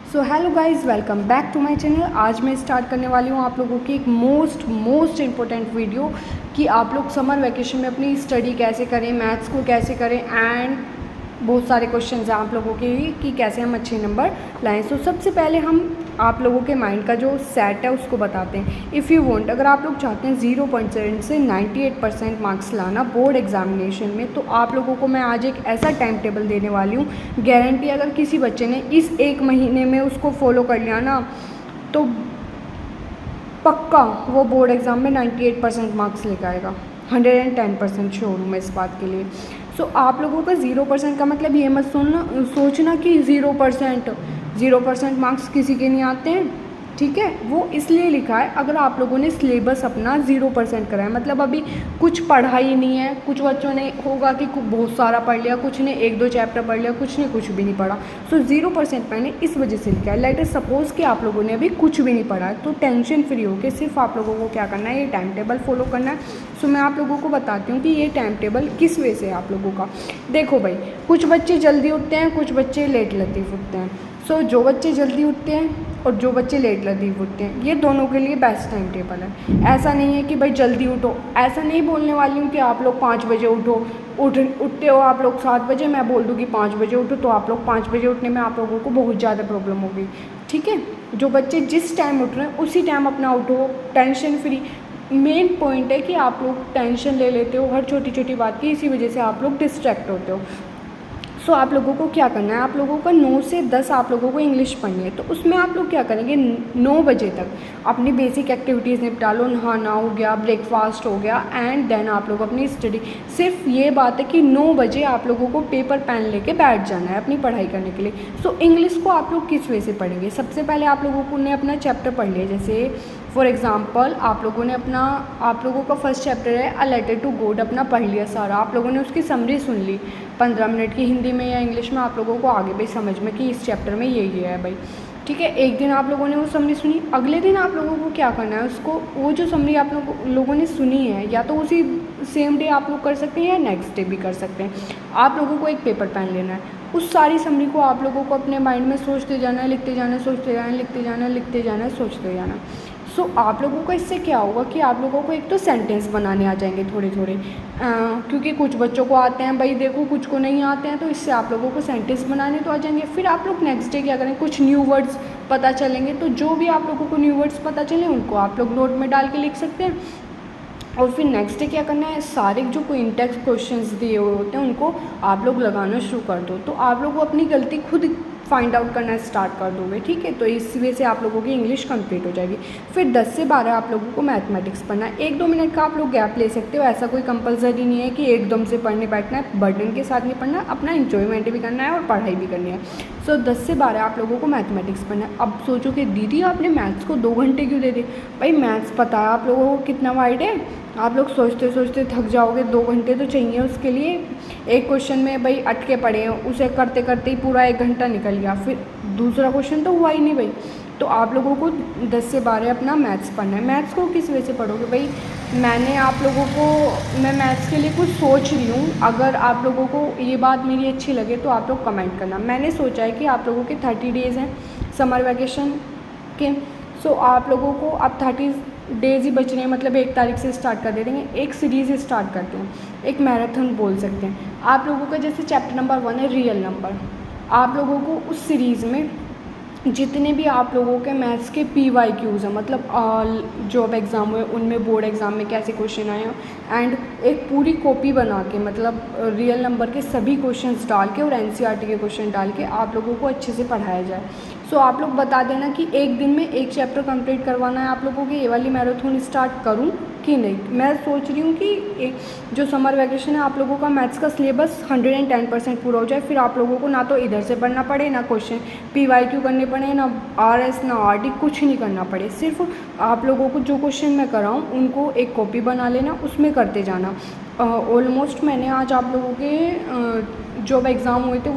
So hello guys, welcome back to my channel. आज मैं start करने वाली हूँ आप लोगों की एक मोस्ट इम्पोर्टेंट वीडियो कि आप लोग समर वैकेशन में अपनी स्टडी कैसे करें, मैथ्स को कैसे करें एंड बहुत सारे क्वेश्चंस हैं आप लोगों के लिए कि कैसे हम अच्छे नंबर लाएं। सो सबसे पहले हम आप लोगों के माइंड का जो सेट है उसको बताते हैं। इफ़ यू वांट, अगर आप लोग चाहते हैं 0.7 से 98% मार्क्स लाना बोर्ड एग्जामिनेशन में, तो आप लोगों को मैं आज एक ऐसा टाइम टेबल देने वाली हूँ। गारंटी अगर किसी बच्चे ने इस एक महीने में उसको फॉलो कर लिया ना, तो पक्का वो बोर्ड एग्ज़ाम में 98% मार्क्स लेकर आएगा। 110% श्योर हूँ मैं इस बात के लिए। सो आप लोगों का 0% का मतलब ये मत सोचना कि 0% मार्क्स किसी के नहीं आते हैं, ठीक है। वो इसलिए लिखा है अगर आप लोगों ने सिलेबस अपना 0% करा है, मतलब अभी कुछ पढ़ा ही नहीं है। कुछ बच्चों ने होगा कि बहुत सारा पढ़ लिया, कुछ ने 1-2 चैप्टर पढ़ लिया, कुछ ने कुछ भी नहीं पढ़ा। सो 0% मैंने इस वजह से लिखा है। लेट अस सपोज कि आप लोगों ने अभी कुछ भी नहीं पढ़ा है, तो टेंशन फ्री होकर सिर्फ आप लोगों को क्या करना है, ये टाइम टेबल फॉलो करना है। सो मैं आप लोगों को बताती हूँ कि ये टाइम टेबल किस वे से है आप लोगों का। देखो भाई, कुछ बच्चे जल्दी उठते हैं, कुछ बच्चे लेट लतीफ़ उठते हैं। सो जो बच्चे जल्दी उठते हैं और जो बच्चे लेट लतीफ़ उठते हैं, ये दोनों के लिए बेस्ट टाइम टेबल है। ऐसा नहीं है कि भाई जल्दी उठो, ऐसा नहीं बोलने वाली हूँ कि आप लोग 5 बजे उठते हो आप लोग 7 बजे, मैं बोल दूँ कि 5 बजे उठो, तो आप लोग 5 बजे उठने में आप लोगों को बहुत ज़्यादा प्रॉब्लम होगी, ठीक है। जो बच्चे जिस टाइम उठ रहे हैं उसी टाइम अपना उठो, टेंशन फ्री। मेन पॉइंट है कि आप लोग टेंशन ले लेते हो हर छोटी छोटी बात की, इसी वजह से आप लोग डिस्ट्रैक्ट होते हो। सो आप लोगों को क्या करना है, आप लोगों का 9 से 10 आप लोगों को इंग्लिश पढ़नी है। तो उसमें आप लोग क्या करेंगे, 9 बजे तक अपनी बेसिक एक्टिविटीज़ निपटा लो। नहाना हो गया, ब्रेकफास्ट हो गया, एंड देन आप लोग अपनी स्टडी। सिर्फ ये बात है कि 9 बजे आप लोगों को पेपर पेन लेके बैठ जाना है अपनी पढ़ाई करने के लिए। सो इंग्लिश को आप लोग किस वे से पढ़ेंगे, सबसे पहले आप लोगों ने अपना चैप्टर पढ़ लिया। जैसे फॉर एग्ज़ाम्पल आप लोगों का फर्स्ट चैप्टर है अ लेटर टू गॉड, अपना पढ़ लिया सारा। आप लोगों ने उसकी समरी सुन ली 15 मिनट की, हिंदी में या इंग्लिश में, आप लोगों को आगे भाई समझ में कि इस चैप्टर में ये है भाई, ठीक है। एक दिन आप लोगों ने वो समरी सुनी, अगले दिन आप लोगों को क्या करना है, उसको वो जो समरी आप लोगों ने सुनी है, या तो उसी सेम डे आप लोग कर सकते हैं या नेक्स्ट डे भी कर सकते हैं। आप लोगों को एक पेपर पेन लेना है, उस सारी समरी को आप लोगों को अपने माइंड में सोचते जाना है, लिखते जाना है, सोचते जाना है, लिखते जाना है, लिखते जाना है, सोचते जाना। सो आप लोगों को इससे क्या होगा कि आप लोगों को एक तो सेंटेंस बनाने आ जाएंगे थोड़े थोड़े, क्योंकि कुछ बच्चों को आते हैं भाई, देखो कुछ को नहीं आते हैं, तो इससे आप लोगों को सेंटेंस बनाने तो आ जाएंगे। फिर आप लोग नेक्स्ट डे क्या करें, कुछ न्यू वर्ड्स पता चलेंगे, तो जो भी आप लोगों को न्यू वर्ड्स पता चले उनको आप लोग नोट में डाल के लिख सकते हैं। और फिर नेक्स्ट डे क्या करना है, सारे जो कोई इंटेक्स्ट क्वेश्चंस दिए हुए होते हैं उनको आप लोग लगाना शुरू कर दो। तो आप लोग अपनी गलती खुद फाइंड आउट करना स्टार्ट कर दोगे, ठीक है। तो इस वजह से आप लोगों की इंग्लिश कंप्लीट हो जाएगी। फिर 10 से 12 आप लोगों को मैथमेटिक्स पढ़ना है। 1-2 मिनट का आप लोग गैप ले सकते हो, ऐसा कोई कंपलसरी नहीं है कि एकदम से पढ़ने बैठना है। बर्डन के साथ नहीं पढ़ना, अपना इंजॉयमेंट भी करना है और पढ़ाई भी करनी है। सो 10 से 12 आप लोगों को मैथमेटिक्स पढ़ना है। अब सोचो कि दीदी आपने मैथ्स को 2 घंटे क्यों दे दिए। भाई मैथ्स पता है आप लोगों को कितना वाइड है, आप लोग सोचते सोचते थक जाओगे। 2 घंटे तो चाहिए उसके लिए। एक क्वेश्चन में भाई अटके पड़े हैं, उसे करते करते ही पूरा 1 घंटा निकल गया, फिर दूसरा क्वेश्चन तो हुआ ही नहीं भाई। तो आप लोगों को 10 से 12 अपना मैथ्स पढ़ना है। मैथ्स को किस वजह से पढ़ोगे भाई, मैं मैथ्स के लिए कुछ सोच रही हूँ। अगर आप लोगों को ये बात मेरी अच्छी लगे तो आप लोग कमेंट करना। मैंने सोचा है कि आप लोगों के 30 डेज़ हैं समर वैकेशन के। सो आप लोगों को अब 30 डेज़ ही बच रहे हैं, मतलब 1 तारीख से स्टार्ट कर दे देंगे। एक सीरीज़ स्टार्ट करते हैं, एक मैराथन बोल सकते हैं। आप लोगों का जैसे चैप्टर नंबर 1 है रियल नंबर, आप लोगों को उस सीरीज़ में जितने भी आप लोगों के मैथ्स के PYQs हैं, मतलब जो अब एग्ज़ाम हुए उनमें बोर्ड एग्ज़ाम में कैसे क्वेश्चन आए हैं, एंड एक पूरी कॉपी बना के, मतलब रियल नंबर के सभी क्वेश्चंस डाल के और NCERT के क्वेश्चन डाल के आप लोगों को अच्छे से पढ़ाया जाए। सो आप लोग बता देना कि एक दिन में 1 चैप्टर कंप्लीट करवाना है आप लोगों की। ये वाली मैराथन स्टार्ट करूँ कि नहीं, मैं सोच रही हूँ कि एक जो समर वैकेशन है आप लोगों का मैथ्स का सिलेबस 110% पूरा हो जाए। फिर आप लोगों को ना तो इधर से पढ़ना पड़े, ना क्वेश्चन PYQ करने पड़े, ना RS ना RD, कुछ नहीं करना पड़े। सिर्फ आप लोगों को जो क्वेश्चन मैं कराऊँ उनको एक कॉपी बना लेना, उसमें करते जाना। ऑलमोस्ट मैंने आज आप लोगों के जो एग्ज़ाम हुए थे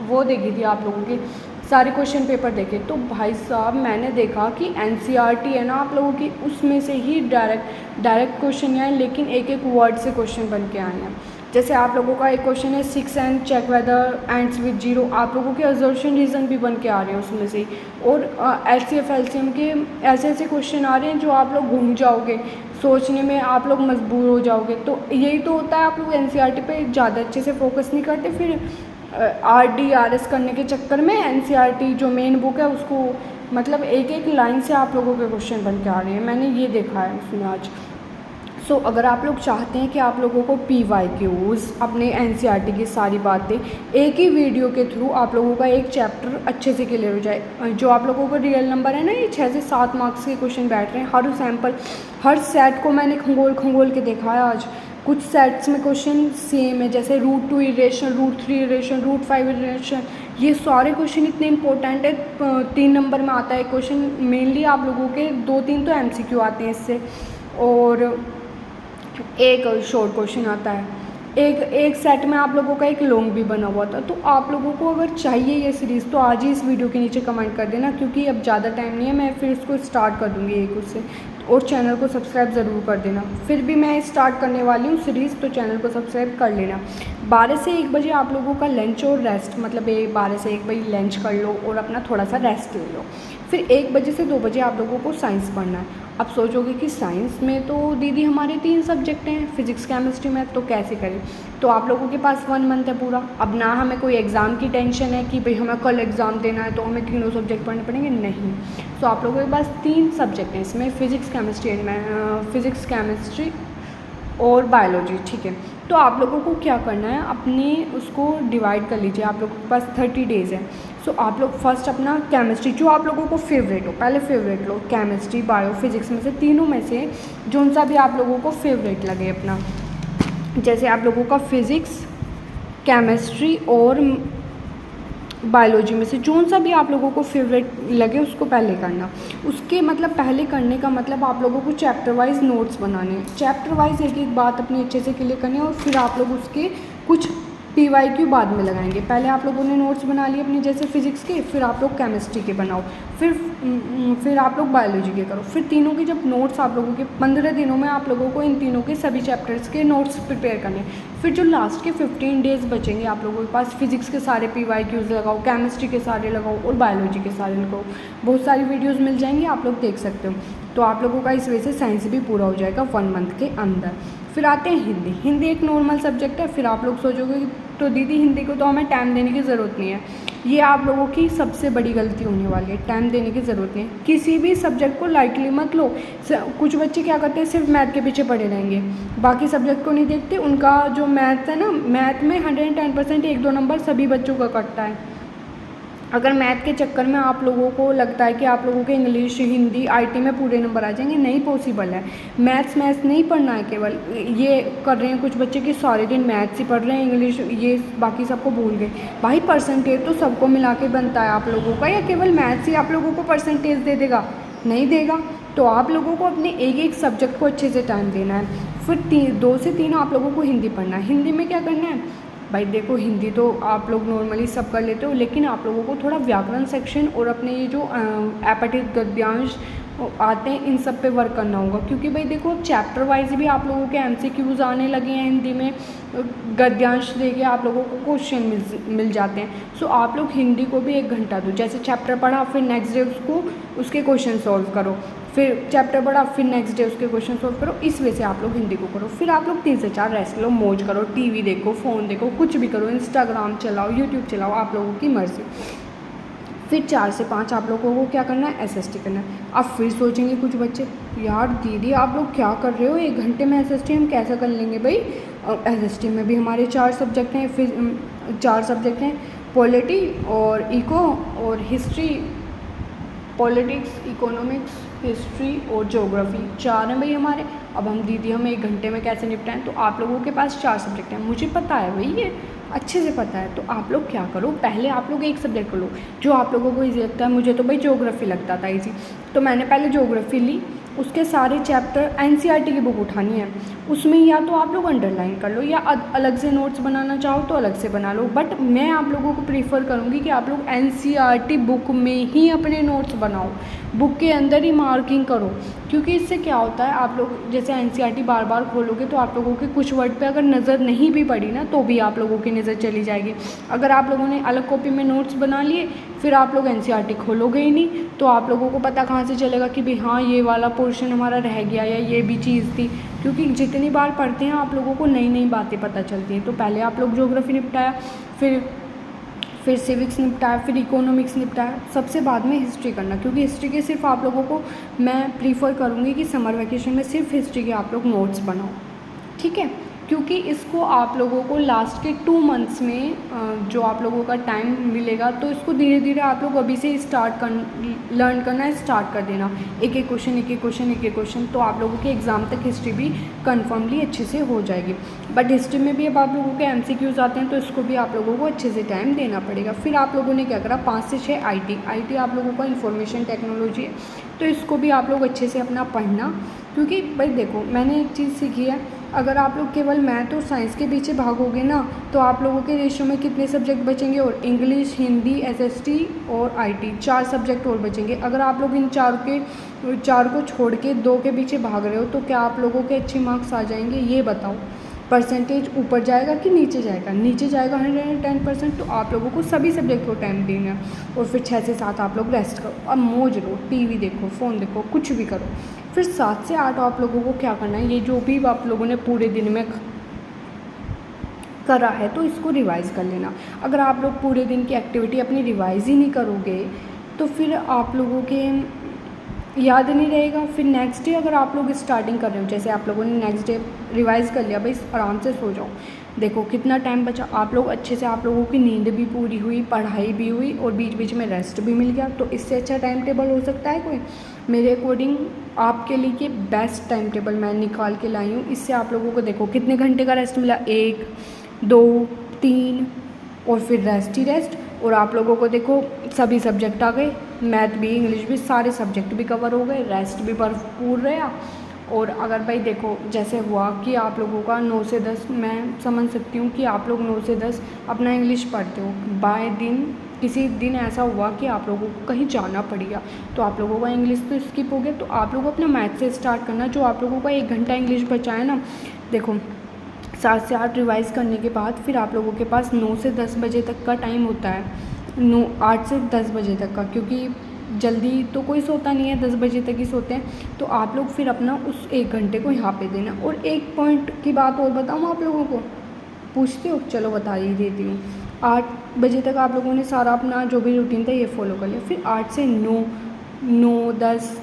वो देखी थी, आप लोगों के सारे क्वेश्चन पेपर देखे। तो भाई साहब मैंने देखा कि NCERT है ना आप लोगों की, उसमें से ही डायरेक्ट क्वेश्चन आए, लेकिन एक एक वर्ड से क्वेश्चन बन के आए हैं। जैसे आप लोगों का एक क्वेश्चन है 6 and check whether ends with zero, आप लोगों के असर्शन रीज़न भी बन के आ रहे हैं उसमें से। और LCF LCM के ऐसे ऐसे क्वेश्चन आ रहे हैं जो आप लोग घूम जाओगे, सोचने में आप लोग मजबूर हो जाओगे। तो यही तो होता है, आप लोग NCERT पे ज़्यादा अच्छे से फोकस नहीं करते, फिर RD RS करने के चक्कर में NCERT जो मेन बुक है उसको मतलब एक एक लाइन से आप लोगों के क्वेश्चन बन के आ रहे हैं, मैंने ये देखा है उसमें आज। सो अगर आप लोग चाहते हैं कि आप लोगों को PYQs अपने NCERT की सारी बातें एक ही वीडियो के थ्रू आप लोगों का एक चैप्टर अच्छे से क्लियर हो जाए, जो आप लोगों का रियल नंबर है ना, ये 6 से 7 मार्क्स के क्वेश्चन बैठ रहे हैं हर सैम्पल, हर सेट को मैंने खंगोल के देखा है आज। कुछ सेट्स में क्वेश्चन सेम है, जैसे √2 इरेशन, √3 इरेशन, √5 इरेशन, ये सारे क्वेश्चन इतने इंपॉर्टेंट है। 3 नंबर में आता है क्वेश्चन, मेनली आप लोगों के 2-3 तो MCQ आते हैं इससे, और एक शॉर्ट क्वेश्चन आता है। एक सेट में आप लोगों का एक लॉन्ग भी बना हुआ था। तो आप लोगों को अगर चाहिए ये सीरीज़ तो आज ही इस वीडियो के नीचे कमेंट कर देना, क्योंकि अब ज़्यादा टाइम नहीं है, मैं फिर इसको स्टार्ट कर दूँगी एक उससे। और चैनल को सब्सक्राइब ज़रूर कर देना, फिर भी मैं स्टार्ट करने वाली हूँ सीरीज़, तो चैनल को सब्सक्राइब कर लेना। 12 से 1 बजे आप लोगों का लंच और रेस्ट, मतलब 12 से 1 बजे लंच कर लो और अपना थोड़ा सा रेस्ट ले लो। फिर 1 बजे से 2 बजे आप लोगों को साइंस पढ़ना है। अब सोचोगे कि साइंस में तो दीदी हमारे 3 सब्जेक्ट हैं, फिजिक्स केमिस्ट्री मैथ, तो कैसे करें। तो आप लोगों के पास 1 मंथ है पूरा। अब ना हमें कोई एग्ज़ाम की टेंशन है कि भाई हमें कल एग्ज़ाम देना है तो हमें तीनों सब्जेक्ट पढ़ने पड़ेंगे, नहीं। तो आप लोगों के पास 3 सब्जेक्ट हैं, इसमें फिजिक्स केमिस्ट्री और बायोलॉजी, ठीक है। तो आप लोगों को क्या करना है, अपने उसको डिवाइड कर लीजिए। आप लोगों के पास 30 डेज़ है। सो आप लोग फर्स्ट अपना केमिस्ट्री, जो आप लोगों को फेवरेट हो, पहले फेवरेट लो, केमिस्ट्री बायो फिजिक्स में से, तीनों में से जो सा भी आप लोगों को फेवरेट लगे अपना, जैसे आप लोगों का फिज़िक्स केमिस्ट्री और बायोलॉजी में से जो सा भी आप लोगों को फेवरेट लगे उसको पहले करना। उसके मतलब पहले करने का मतलब आप लोगों को चैप्टर वाइज नोट्स बनाने हैं, चैप्टर वाइज एक एक बात अपनी अच्छे से क्लियर करनी है, और फिर आप लोग उसके कुछ PYQ बाद में लगाएंगे। पहले आप लोगों ने नोट्स बना लिए अपने, जैसे फिजिक्स के, फिर आप लोग केमिस्ट्री के बनाओ, फिर आप लोग बायोलॉजी के करो। फिर तीनों के जब नोट्स आप लोगों के 15 दिनों में आप लोगों को इन तीनों के सभी चैप्टर्स के नोट्स प्रिपेयर करने। फिर जो लास्ट के 15 डेज़ बचेंगे आप लोगों के पास, फिजिक्स के सारे PYQs लगाओ, केमिस्ट्री के सारे लगाओ और बायोलॉजी के सारे लगाओ। बहुत सारी वीडियोज़ मिल जाएंगी, आप लोग देख सकते हो। तो आप लोगों का इस वजह से साइंस भी पूरा हो जाएगा 1 मंथ के अंदर। फिर आते हैं हिंदी। हिंदी एक नॉर्मल सब्जेक्ट है। फिर आप लोग सोचोगे कि तो दीदी हिंदी को तो हमें टाइम देने की ज़रूरत नहीं है। ये आप लोगों की सबसे बड़ी गलती होने वाली है, टाइम देने की ज़रूरत नहीं है। किसी भी सब्जेक्ट को लाइटली मत लो। कुछ बच्चे क्या करते हैं, सिर्फ मैथ के पीछे पड़े रहेंगे, बाकी सब्जेक्ट को नहीं देखते। उनका जो मैथ है ना, मैथ में 110% 1-2 नंबर सभी बच्चों का कटता है। अगर मैथ के चक्कर में आप लोगों को लगता है कि आप लोगों के इंग्लिश हिंदी IT में पूरे नंबर आ जाएंगे, नहीं पॉसिबल है। मैथ्स नहीं पढ़ना है, केवल ये कर रहे हैं कुछ बच्चे कि सारे दिन मैथ्स ही पढ़ रहे हैं, इंग्लिश ये बाकी सबको भूल गए। भाई परसेंटेज तो सबको मिला के बनता है आप लोगों का, या केवल मैथ्स ही आप लोगों को परसेंटेज दे देगा, नहीं देगा। तो आप लोगों को अपने एक एक सब्जेक्ट को अच्छे से टाइम देना है। फिर 2 से 3 आप लोगों को हिंदी पढ़ना है। हिंदी में क्या करना है भाई, देखो हिंदी तो आप लोग नॉर्मली सब कर लेते हो, लेकिन आप लोगों को थोड़ा व्याकरण सेक्शन और अपने ये जो एपैटिक गद्यांश आते हैं इन सब पे वर्क करना होगा। क्योंकि भाई देखो चैप्टर वाइज भी आप लोगों के MCQs आने लगे हैं हिंदी में, गद्यांश देके आप लोगों को क्वेश्चन मिल जाते हैं। सो आप लोग हिंदी को भी 1 घंटा दो, जैसे चैप्टर पढ़ा फिर नेक्स्ट डे उसके क्वेश्चन सॉल्व करो, फिर चैप्टर पढ़ा फिर नेक्स्ट डे उसके क्वेश्चन सॉल्व करो। इस वजह से आप लोग हिंदी को करो। फिर आप लोग 3 से 4 रेस्ट लो, मौज करो, TV देखो, फ़ोन देखो, कुछ भी करो, इंस्टाग्राम चलाओ, यूट्यूब चलाओ, आप लोगों की मर्ज़ी। फिर 4 से 5 आप लोगों को क्या करना है, SST करना है। अब फिर सोचेंगे कुछ बच्चे, यार दीदी आप लोग क्या कर रहे हो, 1 घंटे में SST हम कैसे कर लेंगे। भाई SST में भी हमारे 4 सब्जेक्ट हैं, फिर 4 सब्जेक्ट हैं, पॉलिटी और इको और हिस्ट्री, पॉलिटिक्स, इकोनॉमिक्स, हिस्ट्री और ज्योग्राफी, 4 हैं भाई हमारे। अब हम दीदी हम 1 घंटे में कैसे निपटाएं। तो आप लोगों के पास 4 सब्जेक्ट हैं, मुझे पता है भाई, ये अच्छे से पता है। तो आप लोग क्या करो, पहले आप लोग एक सब्जेक्ट लो जो आप लोगों को ईजी लगता है। मुझे तो भाई ज्योग्राफी लगता था ईजी, तो मैंने पहले ज्योग्राफी ली। उसके सारे चैप्टर NCERT की बुक उठानी है, उसमें या तो आप लोग अंडरलाइन कर लो, या अलग से नोट्स बनाना चाहो तो अलग से बना लो। बट मैं आप लोगों को प्रीफर करूँगी कि आप लोग NCERT बुक में ही अपने नोट्स बनाओ, बुक के अंदर ही मार्किंग करो। क्योंकि इससे क्या होता है, आप लोग जैसे एनसीईआरटी बार बार खोलोगे तो आप लोगों के कुछ वर्ड पे अगर नज़र नहीं भी पड़ी ना तो भी आप लोगों की नज़र चली जाएगी। अगर आप लोगों ने अलग कॉपी में नोट्स बना लिए, फिर आप लोग एनसीईआरटी खोलोगे ही नहीं, तो आप लोगों को पता कहाँ से चलेगा कि भाई हाँ ये वाला पोर्शन हमारा रह गया या ये भी चीज़ थी। क्योंकि जितनी बार पढ़ते हैं आप लोगों को नई नई बातें पता चलती हैं। तो पहले आप लोग ज्योग्राफी निपटाया, फिर सिविक्स निपटाया, फिर इकोनॉमिक्स निपटाया, सबसे बाद में हिस्ट्री करना। क्योंकि हिस्ट्री के सिर्फ आप लोगों को मैं प्रीफर करूँगी कि समर वैकेशन में सिर्फ हिस्ट्री के आप लोग नोट्स बनाओ, ठीक है। क्योंकि इसको आप लोगों को लास्ट के 2 मंथ्स में जो आप लोगों का टाइम मिलेगा, तो इसको धीरे धीरे आप लोग अभी से लर्न करना स्टार्ट कर देना। एक एक क्वेश्चन, तो आप लोगों के एग्ज़ाम तक हिस्ट्री भी कन्फर्मली अच्छे से हो जाएगी। बट हिस्ट्री में भी अब आप लोगों के MCQs आते हैं, तो इसको भी आप लोगों को अच्छे से टाइम देना पड़ेगा। फिर आप लोगों ने क्या करा, 5 से 6 IT आप लोगों का इंफॉर्मेशन टेक्नोलॉजी है, तो इसको भी आप लोग अच्छे से अपना पढ़ना। क्योंकि भाई देखो, मैंने एक चीज़ सीखी है, अगर आप लोग केवल मैथ और साइंस के पीछे भागोगे ना, तो आप लोगों के रेशियो में कितने सब्जेक्ट बचेंगे, और इंग्लिश, हिंदी, SST और IT 4 सब्जेक्ट और बचेंगे। अगर आप लोग इन चार को छोड़ के 2 के पीछे भाग रहे हो, तो क्या आप लोगों के अच्छे मार्क्स आ जाएंगे, ये बताओ। परसेंटेज ऊपर जाएगा कि नीचे जाएगा? नीचे जाएगा 110%। तो आप लोगों को सभी सब्जेक्ट को टाइम देना है। और फिर 6 से 7 आप लोग रेस्ट करो, अब मौज लो, TV देखो, फ़ोन देखो, कुछ भी करो। फिर 7 से 8 आप लोगों को क्या करना है, ये जो भी आप लोगों ने पूरे दिन में करा है, तो इसको रिवाइज़ कर लेना। अगर आप लोग पूरे दिन की एक्टिविटी अपनी रिवाइज़ ही नहीं करोगे, तो फिर आप लोगों के याद नहीं रहेगा। फिर नेक्स्ट डे अगर आप लोग स्टार्टिंग कर रहे हो, जैसे आप लोगों ने नेक्स्ट डे रिवाइज़ कर लिया, भाई आराम से सो जाओ। देखो कितना टाइम बचा, आप लोग अच्छे से, आप लोगों की नींद भी पूरी हुई, पढ़ाई भी हुई और बीच बीच में रेस्ट भी मिल गया। तो इससे अच्छा टाइम टेबल हो सकता है कोई? मेरे अकॉर्डिंग आपके लिए बेस्ट टाइम टेबल मैं निकाल के लाई हूँ। इससे आप लोगों को देखो कितने घंटे का रेस्ट मिला, 1, 2, 3 और फिर रेस्ट ही रेस्ट। और आप लोगों को देखो सभी सब्जेक्ट आ गए, मैथ भी, इंग्लिश भी, सारे सब्जेक्ट भी कवर हो गए, रेस्ट भी भरपूर रहा। और अगर भाई देखो जैसे हुआ कि आप लोगों का 9 से 10, मैं समझ सकती हूँ कि आप लोग 9 से 10 अपना इंग्लिश पढ़ते हो, बाय दिन किसी दिन ऐसा हुआ कि आप लोगों को कहीं जाना पड़ गया, तो आप लोगों का इंग्लिश तो स्किप हो गया। तो आप लोग अपना मैथ से स्टार्ट करना। जो आप लोगों का 1 घंटा इंग्लिश बचा है ना, देखो 7 से 8 रिवाइज़ करने के बाद फिर आप लोगों के पास 9 से 10 बजे तक का टाइम होता है, 8 से 10 बजे तक का, क्योंकि जल्दी तो कोई सोता नहीं है, 10 बजे तक ही सोते हैं। तो आप लोग फिर अपना उस 1 घंटे को यहाँ पे देना। और एक पॉइंट की बात और बताऊँ आप लोगों को, पूछते हो? चलो बता ही देती हूँ। 8 बजे तक आप लोगों ने सारा अपना जो भी रूटीन था ये फॉलो कर लिया। फिर 8 से 9, 10,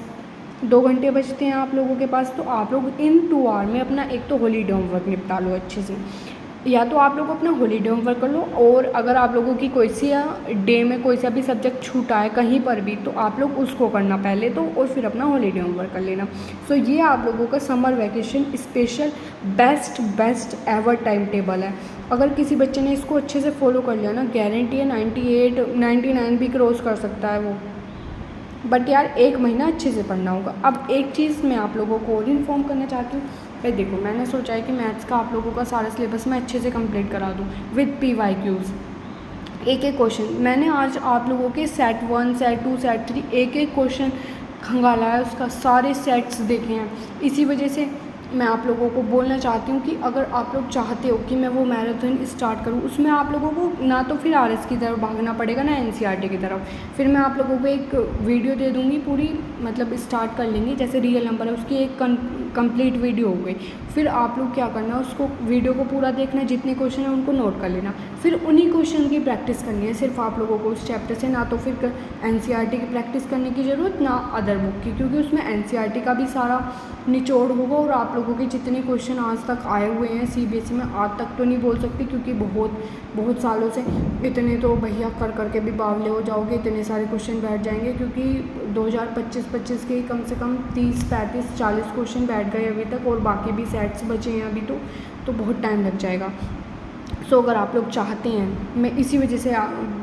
2 घंटे बचते हैं आप लोगों के पास। तो आप लोग इन 2 आवर में अपना एक तो हॉलीडे होमवर्क निपटा लो अच्छे से, या तो आप लोग अपना हॉलीडे होमवर्क कर लो। और अगर आप लोगों की कोई सी डे में कोई सा भी सब्जेक्ट छूटा है कहीं पर भी, तो आप लोग उसको करना पहले तो, और फिर अपना हॉलीडे होमवर्क कर लेना। सो ये आप लोगों का summer vacation special best ever time table है। अगर किसी बच्चे ने इसको अच्छे से फॉलो कर लिया ना, गारंटी है 98, 99 भी क्रॉस कर सकता है वो। बट यार 1 महीना अच्छे से पढ़ना होगा। अब एक चीज़ मैं आप लोगों को और इन्फॉर्म करना चाहती हूँ। भाई देखो, मैंने सोचा है कि मैथ्स का आप लोगों का सारा सिलेबस मैं अच्छे से कंप्लीट करा दूँ विद PYQs। एक क्वेश्चन मैंने आज आप लोगों के सेट 1, सेट 2, सेट 3 एक क्वेश्चन खंगाला है, उसका सारे सेट्स देखे हैं। इसी वजह से मैं आप लोगों को बोलना चाहती हूँ कि अगर आप लोग चाहते हो कि मैं वो मैराथन स्टार्ट करूँ, उसमें आप लोगों को ना तो फिर RS की तरफ भागना पड़ेगा, ना NCERT की तरफ। फिर मैं आप लोगों को एक वीडियो दे दूँगी पूरी, मतलब स्टार्ट कर लेंगे, जैसे रियल नंबर है उसकी एक कंप्लीट वीडियो हो गई। फिर आप लोग क्या करना, उसको वीडियो को पूरा देखना, जितने क्वेश्चन हैं उनको नोट कर लेना। फिर उन्हीं क्वेश्चन की प्रैक्टिस करनी है सिर्फ आप लोगों को उस चैप्टर से, ना तो फिर NCERT की प्रैक्टिस करने की ज़रूरत, ना अदर बुक की, क्योंकि उसमें NCERT का भी सारा निचोड़ होगा। और आप लोगों के जितने क्वेश्चन आज तक आए हुए हैं CBSE में, आज तक तो नहीं बोल सकती क्योंकि बहुत सालों से, इतने तो भैया कर के भी बावले हो जाओगे, इतने सारे क्वेश्चन बैठ जाएंगे। क्योंकि 2025 के कम से कम 30, 35, 40 क्वेश्चन बैठ गए अभी तक, और बाकी भी सेट्स बचे हैं अभी तो बहुत टाइम लग जाएगा। सो अगर आप लोग चाहते हैं, मैं इसी वजह से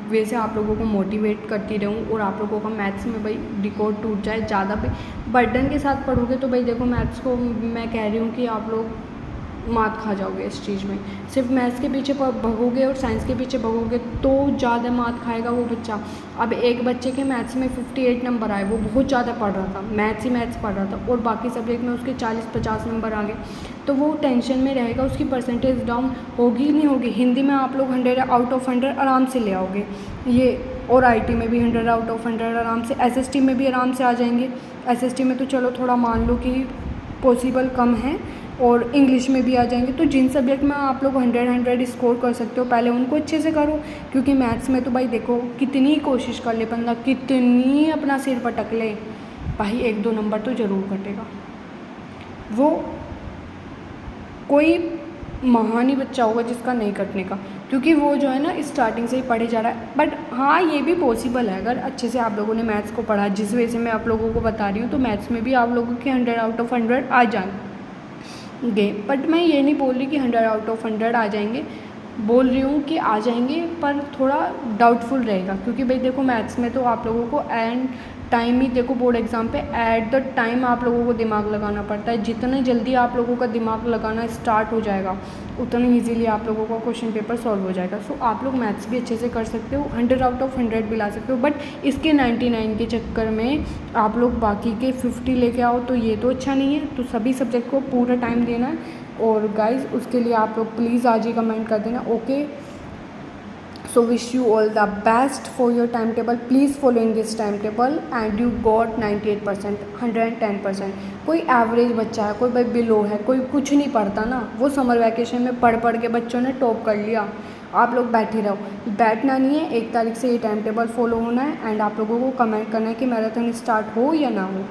वैसे आप लोगों को मोटिवेट करती रहूँ, और आप लोगों का मैथ्स में भाई रिकॉर्ड टूट जाए, ज़्यादा बर्डन के साथ पढ़ोगे तो भाई देखो मैथ्स को मैं कह रही हूँ कि आप लोग मात खा जाओगे इस चीज़ में। सिर्फ मैथ्स के पीछे भगोगे और साइंस के पीछे भगोगे तो ज़्यादा मात खाएगा वो बच्चा। अब एक बच्चे के मैथ्स में 58 नंबर आए, वो बहुत ज़्यादा पढ़ रहा था, मैथ्स ही मैथ्स पढ़ रहा था, और बाकी सब्जेक्ट में उसके 40-50 नंबर आ गए, तो वो टेंशन में रहेगा, उसकी परसेंटेज डाउन होगी नहीं होगी। हिंदी में आप लोग 100 आउट ऑफ 100 आराम से ले आओगे ये, और आईटी में भी 100 आउट ऑफ 100 आराम से, एसएसटी में भी आराम से आ जाएंगे। एसएसटी में तो चलो थोड़ा मान लो कि पॉसिबल कम है, और इंग्लिश में भी आ जाएंगे। तो जिन सब्जेक्ट में आप लोग 100 स्कोर कर सकते हो पहले उनको अच्छे से करो, क्योंकि मैथ्स में तो भाई देखो कितनी कोशिश कर ले बंदा, कितनी अपना सिर पटक ले, भाई 1-2 नंबर तो ज़रूर कटेगा। वो कोई महानी बच्चा होगा जिसका नहीं कटने का, क्योंकि वो जो है ना स्टार्टिंग से ही पढ़े जा रहा है। बट हाँ, ये भी पॉसिबल है अगर अच्छे से आप लोगों ने मैथ्स को पढ़ा, जिस वजह से मैं आप लोगों को बता रही हूँ, तो मैथ्स में भी आप लोगों के 100 आउट ऑफ 100 आ जाएंगे। बट मैं ये नहीं बोल रही कि 100 आउट ऑफ 100 आ जाएंगे, बोल रही हूँ कि आ जाएंगे, पर थोड़ा डाउटफुल रहेगा, क्योंकि भाई देखो मैथ्स में तो आप लोगों को एंड टाइम ही देखो, बोर्ड एग्ज़ाम पे एट द टाइम आप लोगों को दिमाग लगाना पड़ता है। जितने जल्दी आप लोगों का दिमाग लगाना स्टार्ट हो जाएगा उतनी ईजीली आप लोगों का क्वेश्चन पेपर सॉल्व हो जाएगा। सो आप लोग मैथ्स भी अच्छे से कर सकते हो, 100 आउट ऑफ 100 भी ला सकते हो, बट इसके 99 के चक्कर में आप लोग बाकी के 50 लेके आओ तो ये तो अच्छा नहीं है। तो सभी सब्जेक्ट को पूरा टाइम देना है। और गाइज़ उसके लिए आप लोग प्लीज़ आज ही कमेंट कर देना, okay. So wish you all the best for your timetable. Please following this timetable and you got 98%, 110%. कोई एवरेज बच्चा है, कोई भाई बिलो है, कोई कुछ नहीं पढ़ता ना, वो समर वैकेशन में पढ़ पढ़ के बच्चों ने टॉप कर लिया। आप लोग बैठे रहो, बैठना नहीं है। 1 तारीख से ये टाइम टेबल फॉलो होना है, एंड आप लोगों को कमेंट करना है कि मैराथन स्टार्ट हो या ना हो,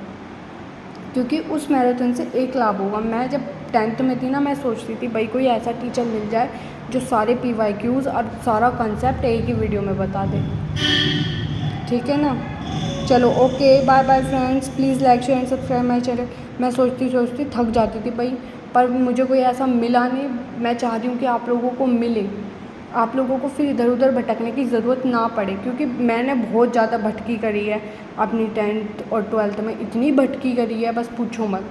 क्योंकि उस मैराथन से एक लाभ होगा। मैं जब 10th में थी ना, मैं सोचती थी भाई कोई ऐसा टीचर मिल जाए जो सारे PYQs और सारा कंसेप्ट एक ही वीडियो में बता दे, ठीक है ना। चलो okay, bye bye friends, please like share and subscribe my channel. मैं सोचती थक जाती थी भाई, पर मुझे कोई ऐसा मिला नहीं। मैं चाह रही हूँ कि आप लोगों को मिले, आप लोगों को फिर इधर उधर भटकने की ज़रूरत ना पड़े, क्योंकि मैंने बहुत ज़्यादा भटकी करी है अपनी 10th और 12th में, इतनी भटकी करी है बस पूछो मत।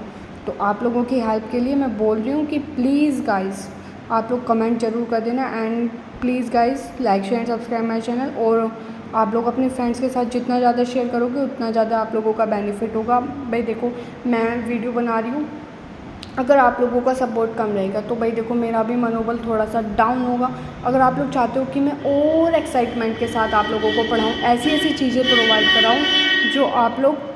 तो आप लोगों की हेल्प के लिए मैं बोल रही हूँ कि प्लीज़ गाइस आप लोग कमेंट ज़रूर कर देना, and please guys like share and subscribe my channel. और आप लोग अपने फ्रेंड्स के साथ जितना ज़्यादा शेयर करोगे उतना ज़्यादा आप लोगों का बेनिफिट होगा। भाई देखो मैं वीडियो बना रही हूँ, अगर आप लोगों का सपोर्ट कम रहेगा तो भाई देखो मेरा भी मनोबल थोड़ा सा डाउन होगा। अगर आप लोग चाहते हो कि मैं और एक्साइटमेंट के साथ आप लोगों को पढ़ाऊँ, ऐसी ऐसी चीज़ें प्रोवाइड कराऊँ जो आप लोग